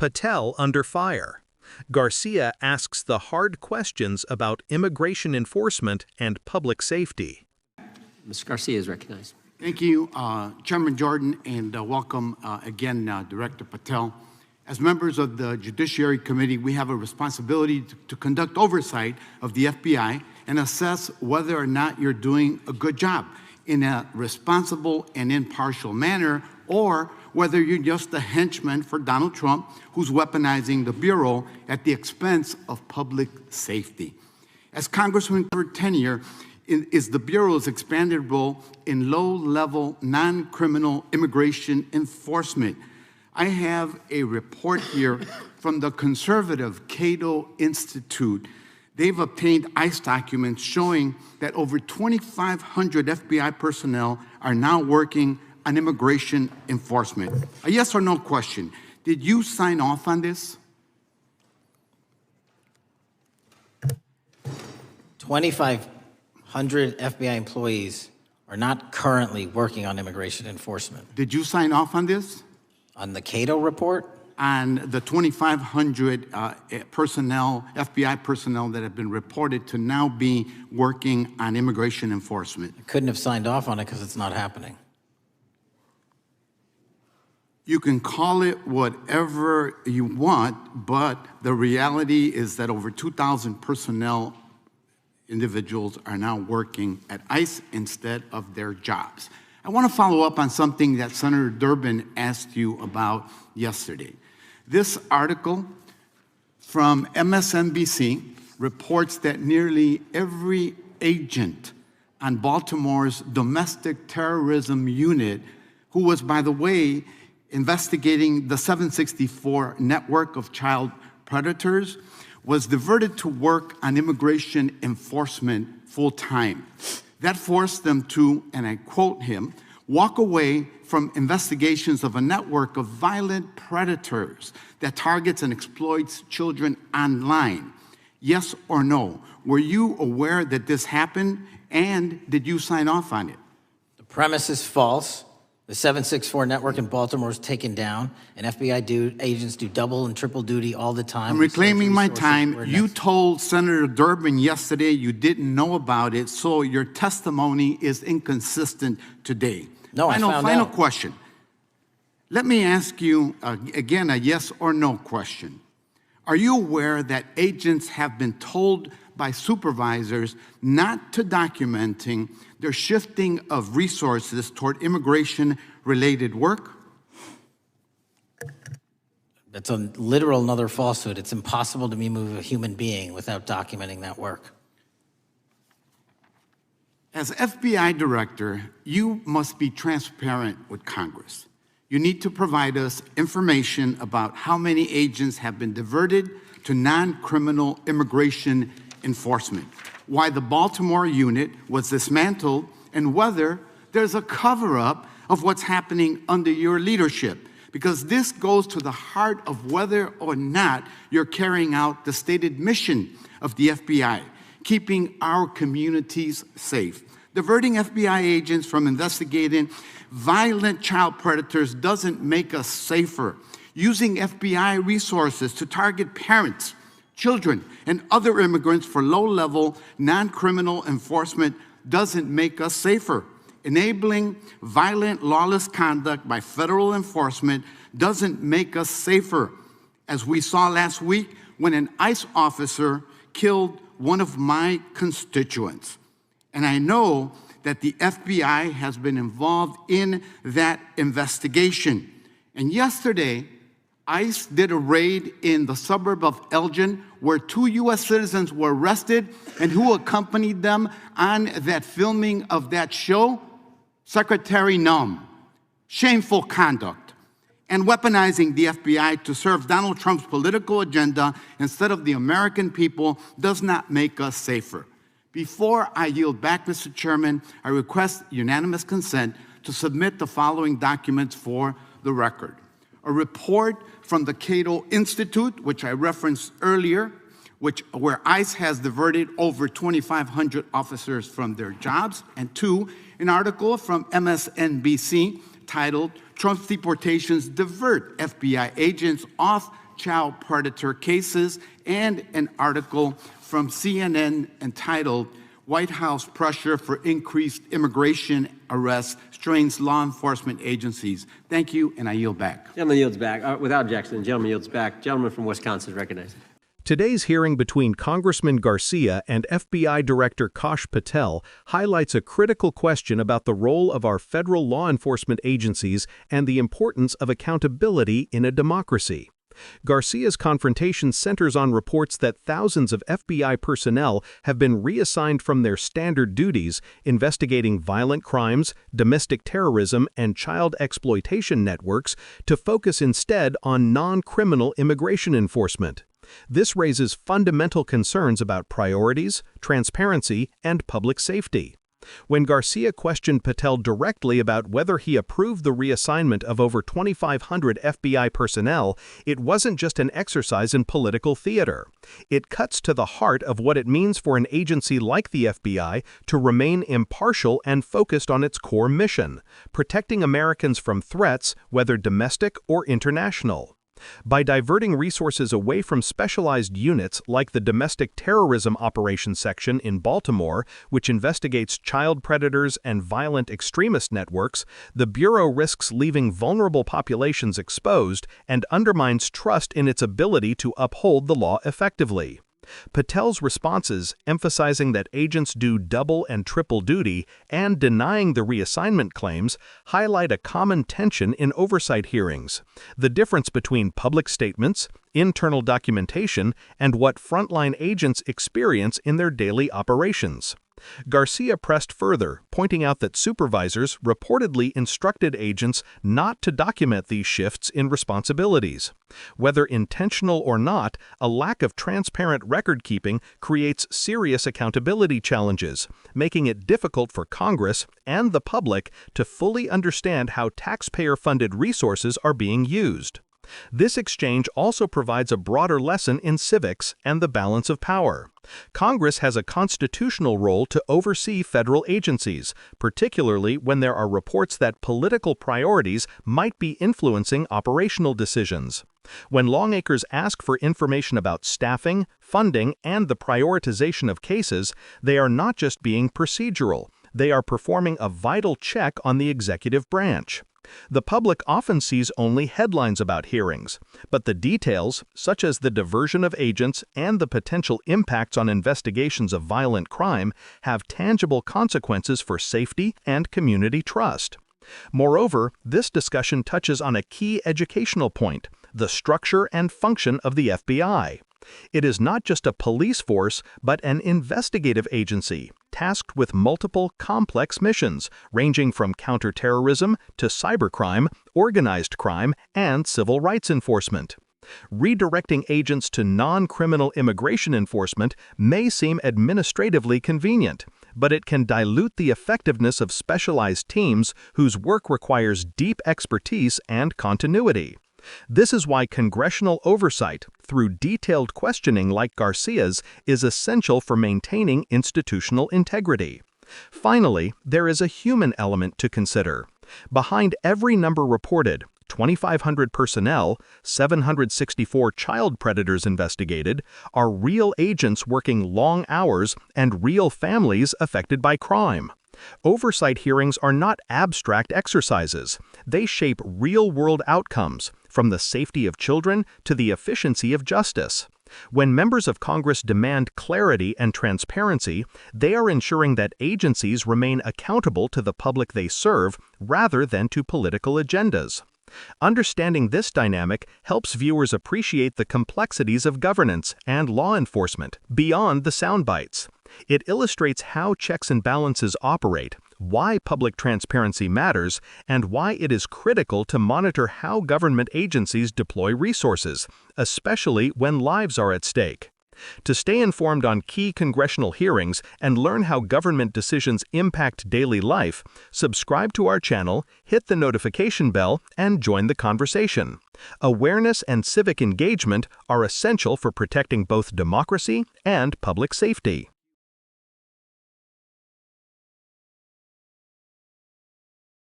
Patel under fire. Garcia asks the hard questions about immigration enforcement and public safety. Mr. Garcia is recognized. Thank you, Chairman Jordan, and welcome again, Director Patel. As members of the Judiciary Committee, we have a responsibility to conduct oversight of the FBI and assess whether or not you're doing a good job in a responsible and impartial manner, or whether you're just a henchman for Donald Trump who's weaponizing the Bureau at the expense of public safety. As Congressman for tenure, is the Bureau's expanded role in low-level, non-criminal immigration enforcement. I have a report here from the conservative Cato Institute. They've obtained ICE documents showing that over 2,500 FBI personnel are now working on immigration enforcement. A yes or no question. Did you sign off on this? 2,500 FBI employees are not currently working on immigration enforcement. Did you sign off on this? On the Cato report? On the 2,500 personnel, FBI personnel that have been reported to now be working on immigration enforcement. I couldn't have signed off on it because it's not happening. You can call it whatever you want, but the reality is that over 2,000 personnel individuals are now working at ICE instead of their jobs. I want to follow up on something that Senator Durbin asked you about yesterday. This article from MSNBC reports that nearly every agent on Baltimore's domestic terrorism unit, who was, by the way, investigating the 764 network of child predators, was diverted to work on immigration enforcement full-time. That forced them to, and I quote him, walk away from investigations of a network of violent predators that targets and exploits children online. Yes or no? Were you aware that this happened, and did you sign off on it? The premise is false. The 764 network in Baltimore is taken down, and FBI agents do double and triple duty all the time. I'm reclaiming my time. You told Senator Durbin yesterday you didn't know about it, so your testimony is inconsistent today. No, I found out. Final question. Let me ask you, again, a yes or no question. Are you aware that agents have been told by supervisors not to documenting their shifting of resources toward immigration-related work? That's a literal another falsehood. It's impossible to move a human being without documenting that work. As FBI director, you must be transparent with Congress. You need to provide us information about how many agents have been diverted to non-criminal immigration enforcement, why the Baltimore unit was dismantled, and whether there's a cover-up of what's happening under your leadership, because this goes to the heart of whether or not you're carrying out the stated mission of the FBI, keeping our communities safe. Diverting FBI agents from investigating violent child predators doesn't make us safer. Using FBI resources to target parents, children, and other immigrants for low-level, non-criminal enforcement doesn't make us safer. Enabling violent, lawless conduct by federal enforcement doesn't make us safer, as we saw last week when an ICE officer killed one of my constituents. And I know that the FBI has been involved in that investigation. And yesterday, ICE did a raid in the suburb of Elgin where 2 U.S. citizens were arrested, and who accompanied them on that filming of that show? Secretary Nunn. Shameful conduct. And weaponizing the FBI to serve Donald Trump's political agenda instead of the American people does not make us safer. Before I yield back, Mr. Chairman, I request unanimous consent to submit the following documents for the record. A report from the Cato Institute, which I referenced earlier, where ICE has diverted over 2,500 officers from their jobs, and 2, an article from MSNBC titled, "Trump's Deportations Divert FBI Agents Off child predator cases, and an article from CNN entitled "White House Pressure for Increased Immigration Arrests Strains Law Enforcement Agencies." Thank you, and I yield back. Gentleman yields back. Without objection, the gentleman yields back. Gentleman from Wisconsin is recognized. Today's hearing between Congressman García and FBI Director Kash Patel highlights a critical question about the role of our federal law enforcement agencies and the importance of accountability in a democracy. Garcia's confrontation centers on reports that thousands of FBI personnel have been reassigned from their standard duties investigating violent crimes, domestic terrorism, and child exploitation networks to focus instead on non-criminal immigration enforcement. This raises fundamental concerns about priorities, transparency, and public safety. When García questioned Patel directly about whether he approved the reassignment of over 2,500 FBI personnel, it wasn't just an exercise in political theater. It cuts to the heart of what it means for an agency like the FBI to remain impartial and focused on its core mission, protecting Americans from threats, whether domestic or international. By diverting resources away from specialized units like the Domestic Terrorism Operations Section in Baltimore, which investigates child predators and violent extremist networks, the Bureau risks leaving vulnerable populations exposed and undermines trust in its ability to uphold the law effectively. Patel's responses, emphasizing that agents do double and triple duty and denying the reassignment claims, highlight a common tension in oversight hearings: the difference between public statements, internal documentation, and what frontline agents experience in their daily operations. García pressed further, pointing out that supervisors reportedly instructed agents not to document these shifts in responsibilities. Whether intentional or not, a lack of transparent record-keeping creates serious accountability challenges, making it difficult for Congress and the public to fully understand how taxpayer-funded resources are being used. This exchange also provides a broader lesson in civics and the balance of power. Congress has a constitutional role to oversee federal agencies, particularly when there are reports that political priorities might be influencing operational decisions. When lawmakers ask for information about staffing, funding, and the prioritization of cases, they are not just being procedural. They are performing a vital check on the executive branch. The public often sees only headlines about hearings, but the details, such as the diversion of agents and the potential impacts on investigations of violent crime, have tangible consequences for safety and community trust. Moreover, this discussion touches on a key educational point: the structure and function of the FBI. It is not just a police force, but an investigative agency, tasked with multiple complex missions, ranging from counterterrorism to cybercrime, organized crime, and civil rights enforcement. Redirecting agents to non-criminal immigration enforcement may seem administratively convenient, but it can dilute the effectiveness of specialized teams whose work requires deep expertise and continuity. This is why congressional oversight, through detailed questioning like Garcia's, is essential for maintaining institutional integrity. Finally, there is a human element to consider. Behind every number reported, 2,500 personnel, 764 child predators investigated, are real agents working long hours and real families affected by crime. Oversight hearings are not abstract exercises. They shape real-world outcomes, from the safety of children to the efficiency of justice. When members of Congress demand clarity and transparency, they are ensuring that agencies remain accountable to the public they serve rather than to political agendas. Understanding this dynamic helps viewers appreciate the complexities of governance and law enforcement beyond the soundbites. It illustrates how checks and balances operate, why public transparency matters, and why it is critical to monitor how government agencies deploy resources, especially when lives are at stake. To stay informed on key congressional hearings and learn how government decisions impact daily life, subscribe to our channel, hit the notification bell, and join the conversation. Awareness and civic engagement are essential for protecting both democracy and public safety.